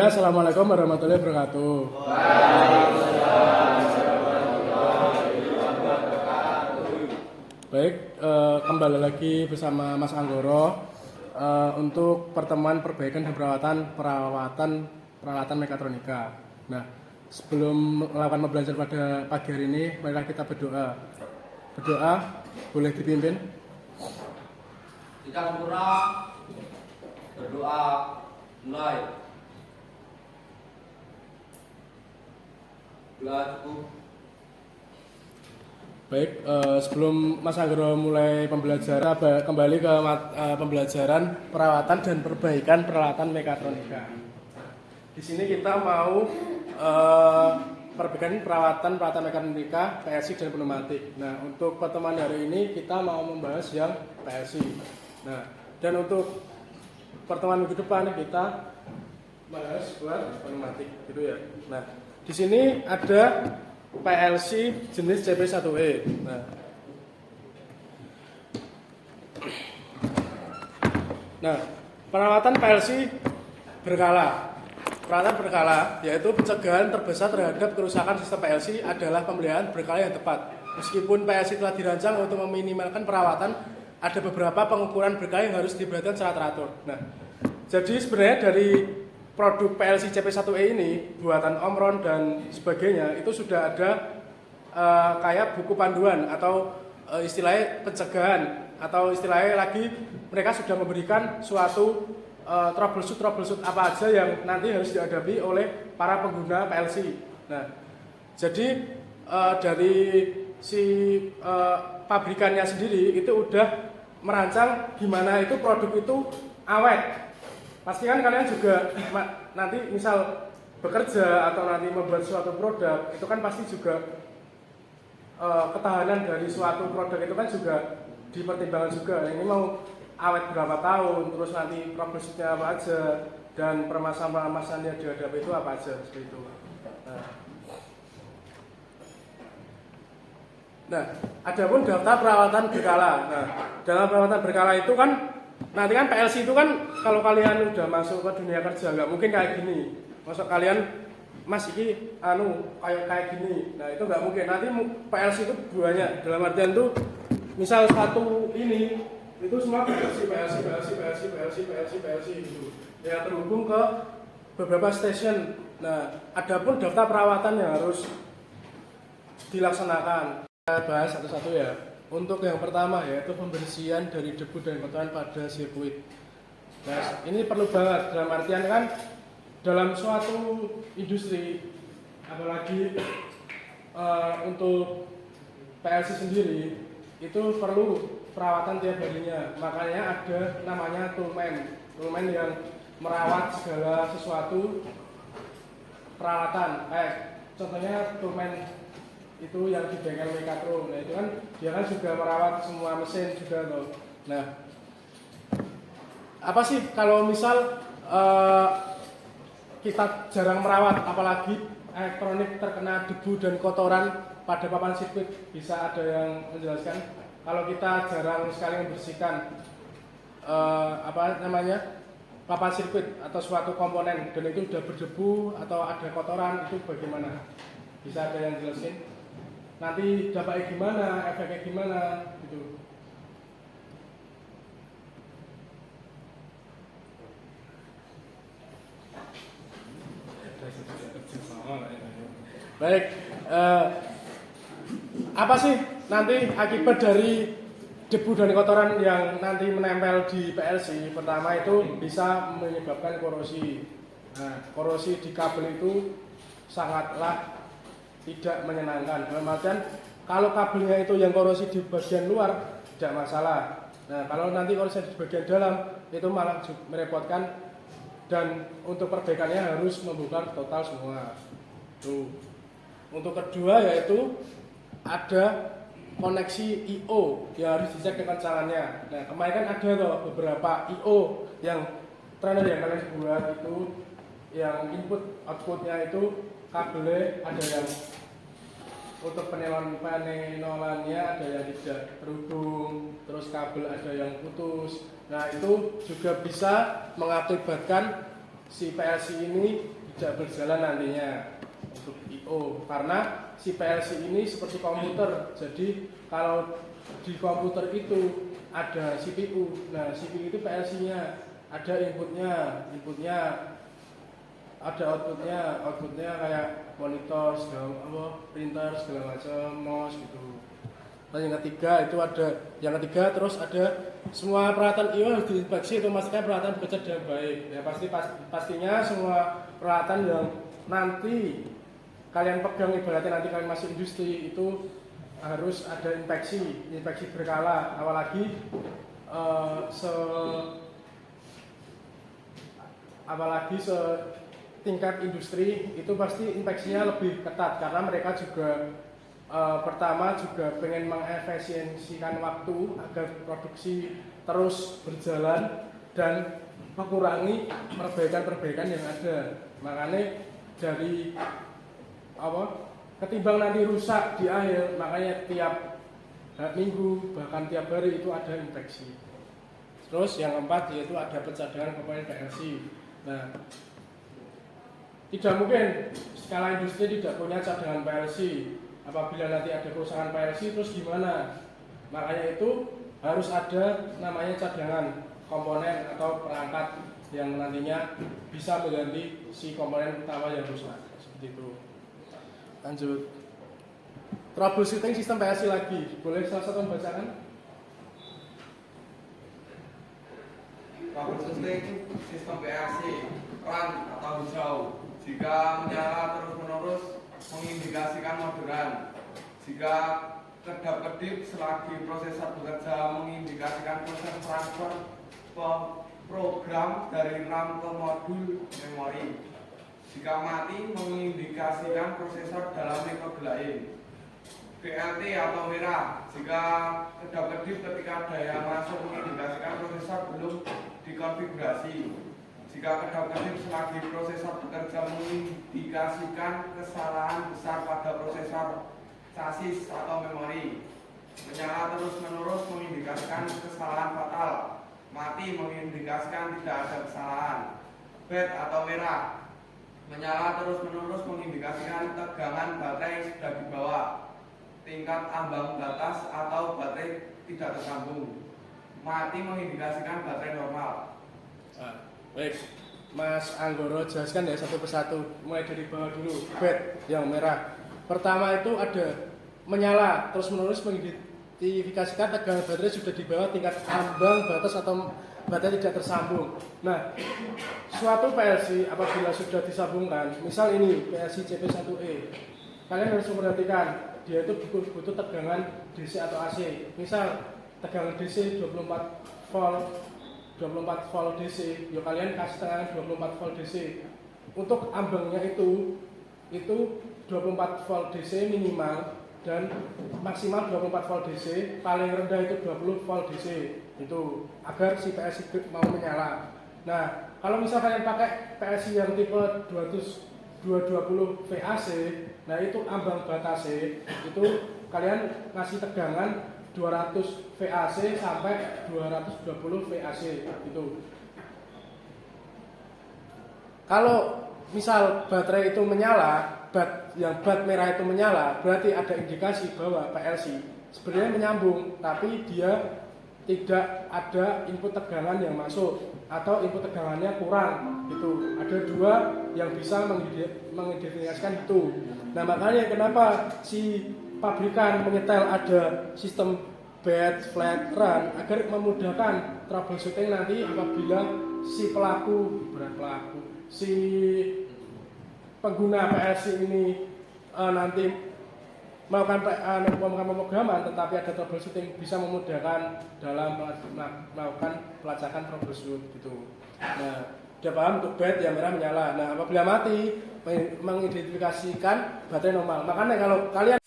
Assalamualaikum warahmatullahi wabarakatuh. Baik, kembali lagi bersama Mas Anggoro untuk pertemuan perbaikan dan peralatan mekatronika. Nah, sebelum melakukan pembelajaran pada pagi hari ini, marilah kita berdoa. Berdoa boleh dipimpin. Kita kurang berdoa mulai. Baik, sebelum Mas Anggoro mulai pembelajaran, kembali ke pembelajaran perawatan dan perbaikan peralatan mekatronika. Di sini kita mau perbaikan peralatan mekatronika, PLC dan pneumatik. Nah, untuk pertemuan hari ini kita mau membahas yang PLC. Nah, dan untuk pertemuan minggu depan kita bahas buat pneumatik, gitu ya. Nah, di sini ada PLC jenis CP1E. Nah, perawatan PLC berkala. Perawatan berkala yaitu pencegahan terbesar terhadap kerusakan sistem PLC adalah pemeliharaan berkala yang tepat. Meskipun PLC telah dirancang untuk meminimalkan perawatan, ada beberapa pengukuran berkala yang harus diperhatikan secara teratur. Nah, jadi sebenarnya dari produk PLC CP1E ini buatan Omron dan sebagainya itu sudah ada kayak buku panduan atau istilahnya pencegahan atau istilahnya lagi mereka sudah memberikan suatu troubleshoot apa aja yang nanti harus dihadapi oleh para pengguna PLC. Nah, jadi dari si pabrikannya sendiri itu udah merancang gimana itu produk itu awet. Pastikan kalian juga nanti misal bekerja atau nanti membuat suatu produk itu kan pasti juga ketahanan dari suatu produk itu kan juga dipertimbangkan juga. Ini mau awet berapa tahun, terus nanti troubleshootnya apa aja, dan permasalahan yang dihadapi itu apa aja seperti itu. Nah, adapun daftar perawatan berkala. Nah, dalam perawatan berkala itu kan nanti kan PLC itu kan kalau kalian udah masuk ke dunia kerja nggak mungkin kayak gini. Masuk kalian Mas ini kayak gini. Nah, itu nggak mungkin. Nanti PLC itu banyak. Dalam artian tuh misal satu ini itu semua PLC gitu. Ya terhubung ke beberapa stasiun. Nah, adapun daftar perawatan yang harus dilaksanakan. Kita bahas satu-satu ya. Untuk yang pertama yaitu pembersihan dari debu dan kotoran pada sirkuit. Nah, ini perlu banget dalam artian kan dalam suatu industri apalagi untuk PLC sendiri itu perlu perawatan tiap harinya. Makanya ada namanya toolman yang merawat segala sesuatu peralatan. Contohnya toolman itu yang di bengkel Mekatron. Nah, itu kan dia kan juga merawat semua mesin juga tuh. Nah, apa sih kalau misal kita jarang merawat apalagi elektronik terkena debu dan kotoran pada papan sirkuit, bisa ada yang menjelaskan? Kalau kita jarang sekali membersihkan papan sirkuit atau suatu komponen dan itu sudah berdebu atau ada kotoran, itu bagaimana? Bisa ada yang jelasin? Nanti dampaknya gimana, efeknya gimana, gitu. Baik, apa sih nanti akibat dari debu dan kotoran yang nanti menempel di PLC? Pertama itu bisa menyebabkan korosi. Nah, korosi di kabel itu sangatlah tidak menyenangkan. Dalam artian kalau kabelnya itu yang korosi di bagian luar tidak masalah. Nah, kalau nanti korosi di bagian dalam itu malah merepotkan dan untuk perbaikannya harus membongkar total semua. Tuh. Untuk kedua yaitu ada koneksi I/O yang harus dicek kekencangannya. Nah, kemarin kan ada tuh beberapa I/O yang trainer yang kalian buat itu yang input outputnya itu kabelnya ada yang untuk penenolannya ada yang tidak terhubung, terus kabel ada yang putus. Nah, itu juga bisa mengakibatkan si PLC ini tidak berjalan nantinya untuk I/O, karena si PLC ini seperti komputer. Jadi kalau di komputer itu ada CPU, nah CPU itu PLC-nya, ada inputnya ada outputnya kayak monitor segala printer segala macam, mouse gitu. Dan yang ketiga terus ada semua peralatan I/O harus diinspeksi untuk memastikan peralatan bekerja dengan baik. Ya pastinya semua peralatan yang nanti kalian pegang, ibaratnya nanti kalian masuk industri itu harus ada inspeksi berkala. Apalagi setingkat industri itu pasti inspeksinya lebih ketat, karena mereka juga pertama juga pengen mengefisiensikan waktu agar produksi terus berjalan dan mengurangi perbaikan yang ada. Makanya dari ketimbang nanti rusak di akhir, makanya tiap minggu bahkan tiap hari itu ada inspeksi. Terus yang keempat yaitu ada pencadangan komponen PLC. Nah, tidak mungkin skala industri tidak punya cadangan PLC. Apabila nanti ada kerusakan PLC terus gimana? Makanya itu harus ada namanya cadangan komponen atau perangkat yang nantinya bisa mengganti si komponen utama yang rusak. Seperti itu. Lanjut. Troubleshooting sistem PLC lagi. Boleh salah satu membacakan? Troubleshooting sistem PLC run atau hijau. Jika menyala terus-menerus mengindikasikan mode run. Jika kedap-kedip selagi prosesor bekerja mengindikasikan proses transfer program dari RAM ke modul memori. Jika mati mengindikasikan prosesor dalam metode lain. BLT atau merah, jika kedap-kedip ketika daya masuk mengindikasikan prosesor belum dikonfigurasi. Jika kedap-kedip selagi prosesor bekerja mengindikasikan kesalahan besar pada prosesor, chassis atau memori. Menyala terus-menerus mengindikasikan kesalahan fatal. Mati mengindikasikan tidak ada kesalahan. Bad atau merah, menyala terus-menerus mengindikasikan tegangan baterai sudah di bawah tingkat ambang batas atau baterai tidak tersambung. Mati mengindikasikan baterai normal. Baik, Mas Anggoro jelaskan ya satu persatu, mulai dari bawah dulu. Bad yang merah. Pertama itu ada menyala terus-menerus mengidentifikasikan tegangan baterai sudah di bawah tingkat ambang batas atau baterai tidak tersambung. Nah, suatu PLC apabila sudah disambungkan, misal ini PLC CP1E, kalian harus memperhatikan dia itu butuh tegangan DC atau AC. Misal tegangan DC 24 volt DC, ya kalian kasih tegangan 24 volt DC. Untuk ambangnya itu 24 volt DC minimal dan maksimal 24 volt DC, paling rendah itu 20 volt DC. Itu agar si PLC mau menyala. Nah, kalau misal kalian pakai PLC yang tipe 220 VAC, nah itu ambang batasnya itu kalian ngasih tegangan 200 VAC sampai 220 VAC itu. Kalau misal baterai itu menyala, bat merah itu menyala, berarti ada indikasi bahwa PLC sebenarnya menyambung, tapi dia tidak ada input tegangan yang masuk atau input tegangannya kurang. Itu ada dua yang bisa mengidentifikasikan itu. Nah, makanya kenapa si pabrikan menyetel ada sistem bed flat run agar memudahkan troubleshooting nanti apabila si si pengguna PLC ini nanti melakukan pemrograman, tetapi ada troubleshooting bisa memudahkan dalam melakukan pelacakan troubleshoot gitu. Nah, udah paham untuk bed yang merah menyala. Nah, apabila mati mengidentifikasikan baterai normal. Makanya kalau kalian